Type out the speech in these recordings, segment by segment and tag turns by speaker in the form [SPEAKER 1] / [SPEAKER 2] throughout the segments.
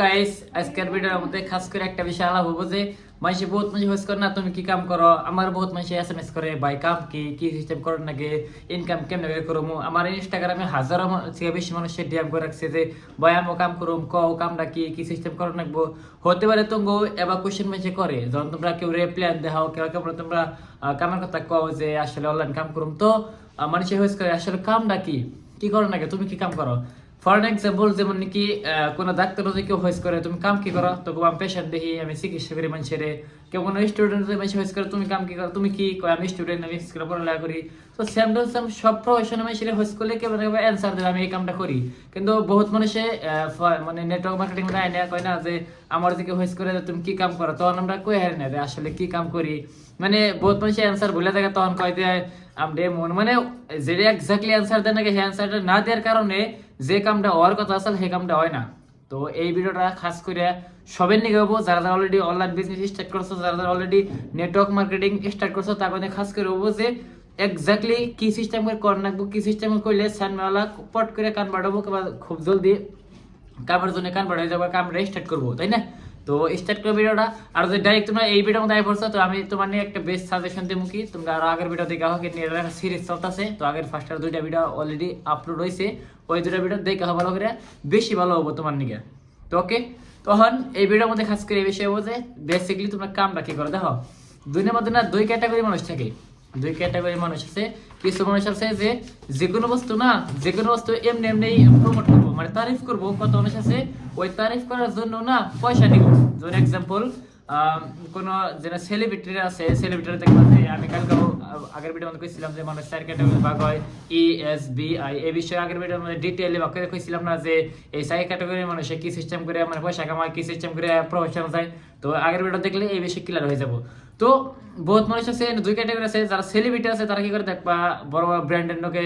[SPEAKER 1] Guys আজকের ভিডিওর মধ্যে খাস করে একটা বিষয় আলাপ হবো যে মানুষ বহুত মানুষ হোস করে না তুমি কি কাম করো আমার বহুত মানুষ এসএমএস করে ভাই কাম কি কি সিস্টেম করার নাকি ইনকাম কেমনে করবো আমার ইনস্টাগ্রামে হাজারো থেকে বেশি মানুষের ডিএম করে রাখছে যে ভাই আমি কাম করুম কও কামটা কি কি সিস্টেম করার নাকবো হতে পারে তোমরা এবার কোশ্চেন মেসে করে যখন তোমরা কেউ প্ল্যান দেখাও কেউ কেউ তোমরা কামের কথা কও যে আসলে অনলাইন কাম করুম তো মানুষের হোস করে আসলে কামটা কি কি করো নাকি তুমি কি কাম করো ফর এক্সাম্পল যেমন নাকি কোনো ডাক্তার যদি কেউ হয়েস করে তুমি কাম কি করো তো আমি পেশেন্ট দেখি আমি চিকিৎসা করি মানুষের কেউ কোনো স্টুডেন্ট যদি মানুষ হয়েস করে তুমি কাম কি করো তুমি কি কয় আমি স্টুডেন্ট আমি স্কুলে পড়ালেখা করি তো সেম টু সেম সব প্রফেশনে মানুষের হয়েস করলে কেউ অ্যান্সার দেবে আমি এই কামটা করি কিন্তু বহুত মানুষে মানে নেটওয়ার্ক মার্কেটিং আয় না কয় না যে আমার দিকে হয়েস করে তুমি কি কাম করো তখন আমরা কই হারি না আসলে কি কাম করি মানে বহুত মানুষের অ্যান্সার ভুলে থাকে তখন কয় যে আমরা মন মানে যেটা এক্স্যাক্টলি অ্যান্সার দেয় নাকি সেই অ্যান্সারটা না দেওয়ার কারণে যে কামটা হওয়ার কথা আসলে সেই কামটা হয় না। তো এই ভিডিওটা খাস করে সবের নিয়ে হবো যারা যারা অলরেডি অনলাইন বিজনেস স্টার্ট করছো যারা যারা অলরেডি নেটওয়ার্ক মার্কেটিং স্টার্ট করছো তার মধ্যে খাস করে হবো যে এক্স্যাক্টলি কি সিস্টেম করে কর রাখবো কি সিস্টেম করলে সানমেওয়ালা পট করে কান বাড়াবো কিংবা খুব জলদি কামের জন্য কান বাড়াই যাবো কামটা স্টার্ট করবো তাই না। তো স্টার্ট করো ভিডিওটা আর যদি ডাইরেক্ট তোমরা এই ভিডিওর মধ্যে আই পড়ছো তো আমি তোমার নিয়ে একটা বেস্ট সাজেশন দেবো কি তোমরা আরো আগের ভিডিও দেখে হোক নিয়ে একটা সিরিজ চলতেছে তো আগের ফার্স্ট আর দুইটা ভিডিও অলরেডি আপলোড হয়েছে ওই দুটো ভিডিও দেখে ভালো করে বেশি ভালো হবো তোমার নিকে। তো ওকে তখন এই ভিডিওর মধ্যে খাস করে এই বিষয় হবো যে বেসিক্যালি তোমরা কামটা কি করো দেখো দুনিয়ার মধ্যে না দুই ক্যাটাগরি মানুষ থাকে দুই ক্যাটাগরি মানুষ আছে কিছু মানুষ আছে যে যেকোনো বস্তু না যেকোনো বস্তু এমনি এমনি প্রমোট করবো মানে তারিফ করবো কত মানুষ আছে ওই তারিফ করার জন্য না পয়সা নিব যেমন এক্সাম্পল কোনো যেটা সেলিব্রিটিরা আছে সেলিব্রিটিরা দেখলাম যে আমি কালকে আগের ভিডিওর মধ্যে কইছিলাম যে মানুষ চার ক্যাটাগরি ভাগ হয় ESBI এই বিষয়ে আগের ভিডিওর মধ্যে ডিটেইলে ভাগ করে কইছিলাম না যে এই চার ক্যাটাগরির মানুষে কি সিস্টেম করে মানে পয়সা কামায় কি সিস্টেম করে প্রফেশন যায় তো আগের ভিডিও দেখলে এই বিষয়ে ক্লিয়ার হয়ে যাব। তো বহুত মানুষ আছে দুই ক্যাটাগরি আছে যারা সেলিব্রিটি আছে তারা কি করে দেখবা বড় বড় ব্র্যান্ডের লোকে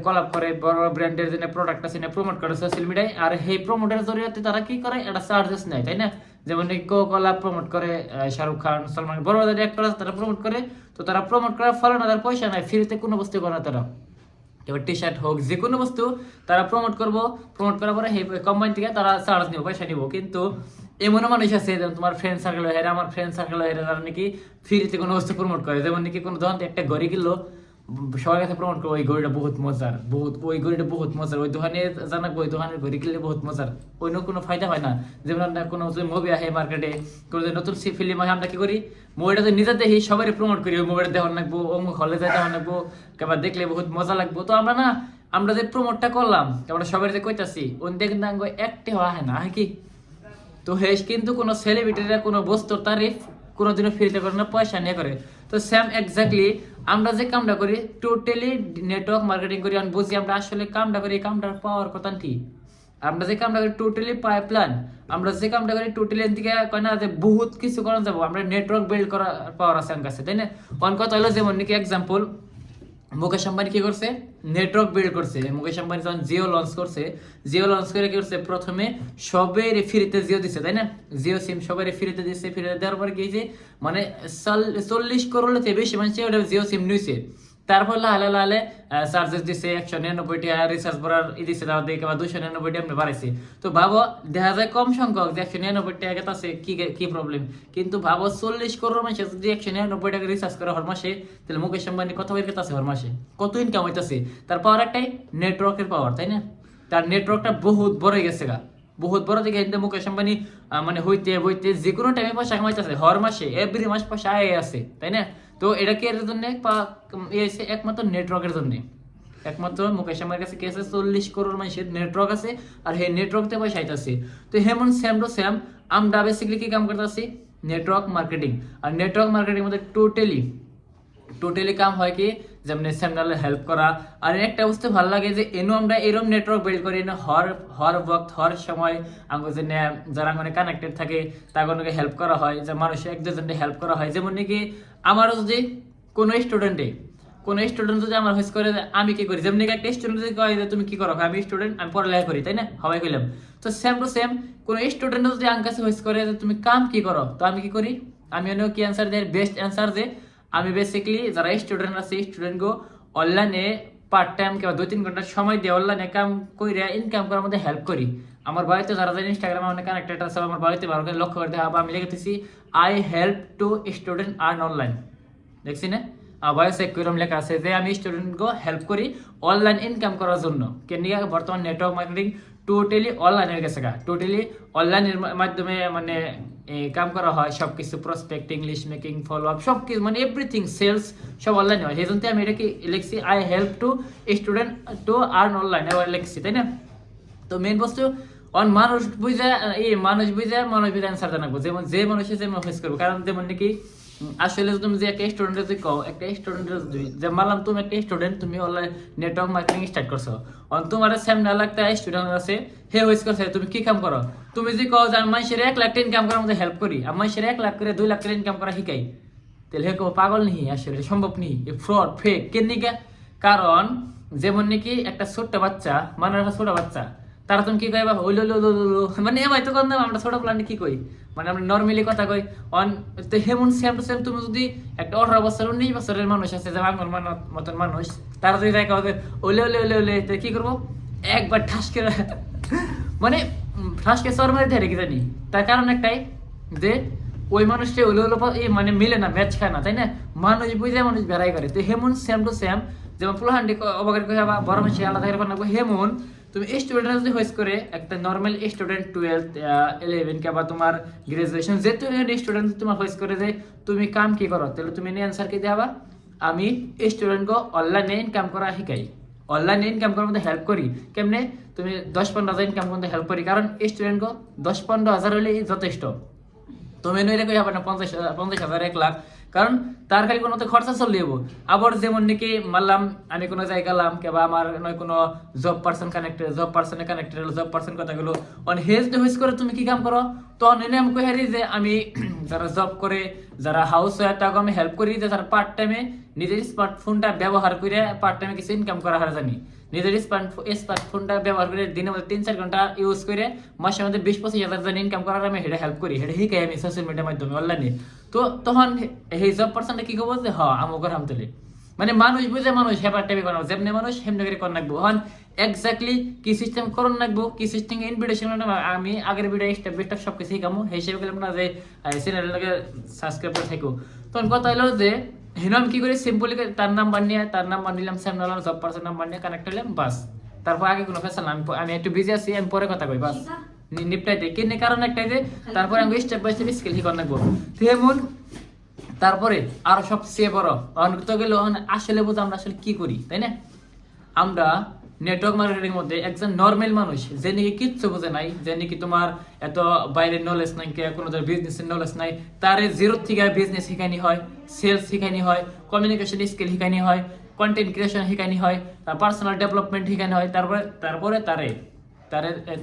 [SPEAKER 1] কলাপ করে বড় বড় ব্র্যান্ডের যে প্রোডাক্ট আছে প্রমোট করে সোশ্যাল মিডিয়ায় আর এই প্রমোটের জরিয়াতে তারা কি করে এটা চার্জেস নেয় তাই না যেমন কোকা প্রমোট করে শাহরুখ খান সলমান বড় বড় অ্যাক্টর আছে তারা প্রমোট করে তো তারা প্রমোট করার ফলে না তার পয়সা নাই ফ্রিতে কোনো বস্তু করে না তারা এবার টি শার্ট হোক যে কোনো বস্তু তারা প্রমোট করবো প্রমোট করার পরে এই কোম্পানি থেকে তারা চার্জ নিব পয়সা নিব কিন্তু এমনও মানুষ আছে যেমন তোমার ফ্রেন্ড সার্কেল হেরে আমার ফ্রেন্ড সার্কেল হেরে যারা নাকি ফ্রিতে কোনো বস্তু প্রমোট করে যেমন নাকি কোনো দোকান একটা ঘড়ি কিনলো সবার কাছে প্রমোট করবো ওই ঘড়িটা বহুত মজার ওই ঘড়িটা বহুত মজার ওই দোকানে জানাবো ওই দোকানের ঘড়ি কিনলে বহুত মজার অন্য কোনো ফায়দা হয় না যেমন কোনো মুভি আসে মার্কেটে কোনো নতুন ফিল্ম আসে আমরা কি করি মুভিটা তো নিজে দেখি সবাই প্রমোট করি ওই মুভিটা দেখান লাগবো অমুক হলে যাই দেখান লাগবো কেবার দেখলে বহুত মজা লাগবো তো আমরা না আমরা যে প্রমোটটা করলাম আমরা সবাই যে কইতাছি ওই দেখ না একটি হওয়া হয় না কি তো হেস কিন্তু কোনো সেলিব্রিটিরা কোনো বস্তুর তারিফ কোনোদিনও ফ্রিতে করে না পয়সা নিয়ে করে তো সেম এক্স্যাক্টলি আমরা যে কামটা করি টোটালি নেটওয়ার্ক মার্কেটিং করি আমি বুঝি আমরা আসলে কামটা করি এই কামটার পাওয়ার কথা কি আমরা যে কামটা করি টোটালি পাইপলাইন আমরা যে কামটা করি টোটালি এদিকে কয় না যে বহুত কিছু করা যাবো আমরা নেটওয়ার্ক বিল্ড করার পাওয়ার আছে আমার কাছে তাই না অন কথা হলো যেমন নাকি এক্সাম্পল মুকেশ আম্বানি কি করছে নেটওয়ার্ক বিল্ড করছে মুকেশ আম্বানি যখন জিও লঞ্চ করছে জিও লঞ্চ করে কি করছে প্রথমে সবের ফ্রিতে জিও দিচ্ছে তাই না জিও সিম সবের ফ্রিতে দিচ্ছে ফ্রিতে দেওয়ার পরে কি মানে 40 করোড়ের চেয়ে বেশি মানুষ ওটা জিও সিম নিয়েছে তারপর লালে লালে চার্জেস দিচ্ছে 199 টাকা রিচার্জ করার দিচ্ছে তার দিকে বা 299 টাকা আপনি বাড়াইছে তো ভাবো দেখা যায় কম সংখ্যক যে 199 টাকা আছে কি প্রবলেম কিন্তু ভাবো 40 করোড় মানুষ যদি 199 টাকা রিচার্জ করে হর মাসে তাহলে মুকেশ আম্বানি কত বের করতেছে হর মাসে কত ইনকাম হইতেছে তার পাওয়ার একটাই নেটওয়ার্কের পাওয়ার তাই না তার নেটওয়ার্কটা বহুত বড় গেছে গা বহুত বড় দিকে মুকেশ আম্বানি মানে হইতে বইতে যে কোনো টাইমে পয়সা কামাইতেছে হর মাসে এভরি মাস পয়সা আয় আছে তাই না তো এটা কি এর জন্য একমাত্র নেটওয়ার্কের জন্য একমাত্র মুকেশ আম্বানির কাছে কি আছে 40 করোড় মানুষের নেটওয়ার্ক আছে আর সেই নেটওয়ার্কতে পয়সা আইতাছে তো হেমন সেম টু সেম আমরা বেসিক্যালি কি কাম করতেছি নেটওয়ার্ক মার্কেটিং আর নেটওয়ার্ক মার্কেটিং মধ্যে টোটালি কাম হয় কি যেমন স্যামনালে হেল্প করা আর একটা বুঝতে ভালো লাগে যে এনো আমরা এরকম নেটওয়ার্ক বিল্ড করি না হর ওয়াক্ত হর সময় আমাকে যে যারা মানে কানেক্টেড থাকে তাকে হেল্প করা হয় যে মানুষ এক দুজনকে হেল্প করা হয় যেমন নাকি আমারও যদি কোনো স্টুডেন্ট যদি আমার হয়েছে করে আমি কি করি যেমন একটা স্টুডেন্ট যদি কয় যে তুমি কি করো আমি স্টুডেন্ট আমি পড়ালেখা করি তাই না সবাই কইলাম তো সেম টু সেম কোনো স্টুডেন্ট যদি আমার কাছে হয়েছে করে যে তুমি কাম কি করো তো আমি কি করি আমি অন্য কি অ্যান্সার দেয় বেস্ট অ্যান্সার যে আমি বেসিক্যালি যারা স্টুডেন্ট আছে স্টুডেন্টকে অনলাইনে পার্ট টাইম কিংবা 2-3 ঘন্টা সময় দিয়ে অনলাইনে কাম করে ইনকাম করার মধ্যে হেল্প করি আমার বাড়িতে যারা যারা ইনস্টাগ্রামে অনেক কানেক্টেড আছে আমার বাড়িতে ভালো করে লক্ষ্য করতে হবে, আমি লিখেতেছি I help to student earn online, দেখছি না আবার চেক করে লেখা আছে যে আমি স্টুডেন্টকে হেল্প করি অনলাইন ইনকাম করার জন্য। কেন বর্তমান নেটওয়ার্ক মার্কেটিং টোটালি অনলাইন হয়ে গেছে, টোটালি অনলাইনের মাধ্যমে মানে কাম করা হয়, সব কিছু prospect, English making, follow up, সব কিছু মানে এভরিথিং সেলস সব অনলাইন হয়। সেই জন্য আমি এটাকে লিখছি I help to student to earn online এবার লিখছি, তাই না? তো মেন বস্তু মানুষ বুঝে মানুষ বুঝে অ্যান্সার জানাবো, যেমন যে মানুষের যেমন ফেস করবো। কারণ যেমন নাকি আসলে তুমি যে একটা স্টুডেন্টের যদি কও, একটা স্টুডেন্টের যে মানলাম তুমি একটা স্টুডেন্ট, তুমি অনলাইন নেটওয়ার্ক মার্কেটিং স্টার্ট করছো, তোমার সামনে একটা স্টুডেন্ট আছে, হে হয়েস করছে, তুমি কি কাম করো? তুমি যদি কও যে আমি মানুষের 1 লাখ টাকা ইনকাম করার মধ্যে হেল্প করি, আমি মানুষের 1 লাখ করে 2 লাখ টাকা ইনকাম করা শিখাই, তাহলে হে কো পাগল নেই, আসলে সম্ভব নেই, ফ্রড ফেক। কেন নিকা? কারণ যেমন নাকি একটা ছোট্ট বাচ্চা মানে একটা ছোট বাচ্চা, তারা তুমি কি কইবা ওই লো মানে এমন তো কোন আমরা ছোট প্ল্যান কি কই, মানে আমরা নরমালি কথা কই অন। তো হেমন সেম টু সেম তুমি যদি একটা 18 বছর 19 বছরের মানুষ আছে যে আমার মতন মানুষ, তারা যদি তাই কাউকে ওলে ওলে ওলে ওলে তো কি করবো, একবার ঠাস করে মানে ঠাস করে চর মারি দেয় কি জানি। তার কারণ একটাই যে ওই মানুষটা ওলে ওলে মানে মিলে না, ম্যাচ খায় না, তাই না? মানুষ বুঝে মানুষ বেড়াই করে। তো হেমন সেম টু সেম যেমন পুলাহান্ডি অবাকের কই বা বড় মানুষ আলাদা করে বানাবো, হেমন তুমি স্টুডেন্ট যদি হয়েছ করে একটা নর্মাল স্টুডেন্ট 12 11 কে বা তোমার গ্রাজুয়েশন যে তুমি স্টুডেন্ট তোমার হয়েছ করে যে তুমি কাম কি করো, তাহলে তুমি অ্যান্সার কি দেবা? আমি স্টুডেন্টকে অনলাইনে ইনকাম করা শিখাই, অনলাইনে ইনকাম করার মধ্যে হেল্প করি। কেমনে? তুমি 10-15 হাজার ইনকাম করতে হেল্প করি, কারণ স্টুডেন্টকে 10-15 হাজার হলে যথেষ্ট। তুমি এটা কই হবে না 50,000 1 লাখ, কারণ তার খালি কোনো তো খরচা চলে যাবো। আবার যেমন নাকি মানলাম আমি কোনো জায়গা গেলাম কেবা আমার নয় কোনো জব পার্সন কানেক্টেড, জব পার্সনে কানেক্টেড হলো, জব পার্সন কথা গেলো অন হেজ টু হেজ করে তুমি কি কাম করো, তখন এনে আমি কই হারি যে আমি যারা জব করে, যারা হাউস ওয়াইফ, তাকে আমি হেল্প করি যে তারা পার্ট টাইমে নিজের স্মার্টফোনটা ব্যবহার করে পার্ট টাইমে কিছু ইনকাম করা হার জানি। নিজের স্মার্টফোনটা ব্যবহার করে দিনের মধ্যে 3-4 ঘন্টা ইউজ করে মাসের মধ্যে 20-25 হাজার জন ইনকাম করার আমি হেডে হেল্প করি, হেডে শিখাই আমি সোশ্যাল মিডিয়ার মাধ্যমে অনলাইনে। তো তখন এই জব পার্সনটা কি করবো যে আমি করাম তুলে, মানে মানুষ বুঝে মানুষ হেপার টাইপে করাবো, যেমনি মানুষ সেমনি করে কর রাখবো। হন এক্স্যাক্টলি কি সিস্টেম করন রাখবো, কি সিস্টেম ইনভিটেশন আমি আগের ভিডিও স্টেপ বাই স্টেপ সব কিছু শিখামো, সেই হিসেবে গেলাম না যে চ্যানেলটাকে সাবস্ক্রাইব করে থাকো। তখন কথা হলো যে হেন আমি কি করি, সিম্পলি তার নাম্বার নিলাম, same number job person number নিয়ে কানেক্ট হলাম, বাস। তারপর আগে কোনো ফেসাল আমি একটু বিজি আছি, আমি পরে কথা কই, বাস নিপটাই দেয়। কিন্তু কারণ একটাই যে তারপরে আমি স্টেপ বাই স্টেপ স্কিল শিখন রাখবো। তেমন তারপরে আরো সবচেয়ে বড় অনেক গেল আসলে বোঝা আমরা আসলে কি করি, তাই না? আমরা নেটওয়ার্ক মার্কেটিং মধ্যে একজন নর্মাল মানুষ যে নাকি কিচ্ছু বোঝে নাই, যে নাকি তোমার এত বাইরের নলেজ নাই, কোনো বিজনেসের নলেজ নাই, তার জিরো থেকে বিজনেস শিখানি হয়, সেলস শিখানি হয়, কমিউনিকেশন স্কিল শিখানি হয়, কন্টেন্ট ক্রিয়েশন শিখানি হয়, পার্সোনাল ডেভেলপমেন্ট শিখানি হয়, তারপরে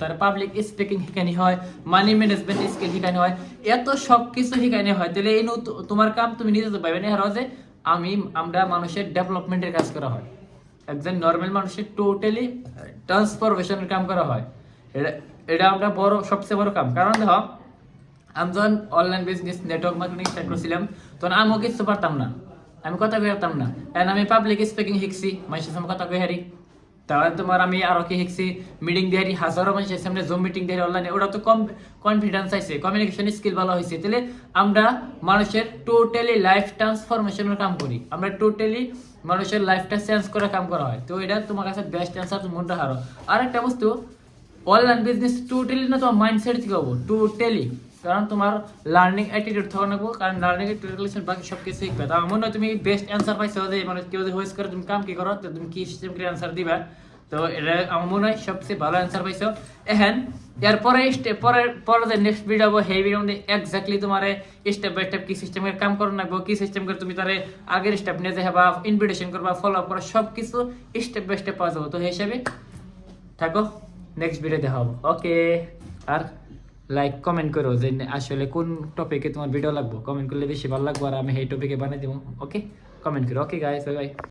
[SPEAKER 1] তার পাবলিক স্পিকিং শিখানি হয়, মানি ম্যানেজমেন্ট স্কিল শিখানি হয়, এত সব কিছু শিখানি হয়। তাহলে এই তোমার কাম তুমি নিজে তো পাইবে না, যে আমরা মানুষের ডেভেলপমেন্টের কাজ করা হয়, একজন নর্মাল মানুষের টোটালি ট্রান্সফরমেশনের কাম করা হয়। এটা আমরা সবচেয়ে বড় কাম। কারণ দেখো আমি যখন online business network marketing start করছিলাম তখন আমিও কিছু পারতাম না, আমি কথা কইতাম না, কারণ আমি পাবলিক স্পিকিং শিখছি, মানুষের সামনে কথা কই হারি। তাহলে তোমার আমি আরো কি শিখছি, মিটিং দিয়ে হাজারো মানুষের সামনে জুম মিটিং দিয়ে অনলাইনে, ওটা তো কম কনফিডেন্স আছে, কমিউনিকেশন স্কিল ভালো হয়েছে। তাহলে আমরা মানুষের টোটালি লাইফ ট্রান্সফরমেশনের কাম করি, আমরা টোটালি মানুষের লাইফটা চেঞ্জ করে কাম করা হয়। তো এটা তোমার কাছে বেস্ট অ্যান্সার, তুমি মনটা হারো। আরেকটা বস্তু, অনলাইন বিজনেস টোটালি না তোমার মাইন্ডসেট থেকে হবো টোটালি, কারণ তোমার লার্নিং অ্যাটিটিউড থাকা লাগবো, কারণ লার্নিং অ্যাটিটিউড বাকি সব কিছু শিখবে। তা মনে হয় তুমি বেস্ট অ্যান্সার পাইছো যে মানে কেউ যদি হোয়েস করে তুমি কাম কি করো, তো তুমি কি সিস্টেম করে অ্যান্সার দিবা। তো এটা আমার মনে হয় সবচেয়ে ভালো অ্যান্সার পাইছো। এখন এরপরে পরে যে নেক্সট ভিডিও হবো, সেই ভিডিও মধ্যে এক্স্যাক্টলি তোমার স্টেপ বাই স্টেপ কি সিস্টেম করে কাম করো রাখবো, কি সিস্টেম করে তুমি তারে আগের স্টেপ নিয়ে যে হবা, ইনভিটেশন করবা, ফলো আপ করা, সব কিছু স্টেপ বাই স্টেপ পাওয়া যাবো। তো সেই হিসাবে থাকো, নেক্সট ভিডিও দেখা হবো। ওকে, আর লাইক কমেন্ট করো যে আসলে কোন টপিকে তোমার ভিডিও লাগবো, কমেন্ট করলে বেশি ভালো লাগবো, আর আমি সেই টপিকে বানিয়ে দেবো। ওকে, কমেন্ট করো। Okay guys, by.